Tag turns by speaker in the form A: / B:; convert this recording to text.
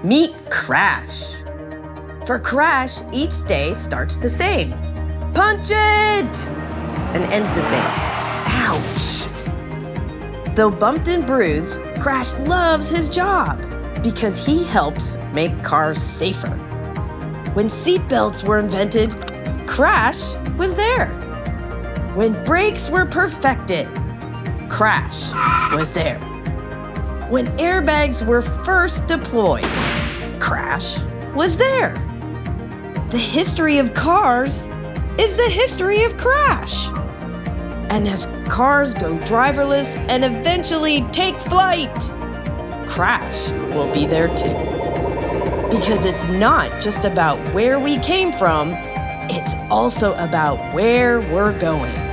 A: Meet Crash. For Crash, each day starts the same. Punch it! And ends the same. Ouch! Though bumped and bruised, Crash loves his job because he helps make cars safer. When seatbelts were invented, Crash was there. When brakes were perfected, Crash was there. When airbags were first deployed, Crash was there. The history of cars is the history of Crash. And as cars go driverless and eventually take flight, Crash will be there too. Because it's not just about where we came from, it's also about where we're going.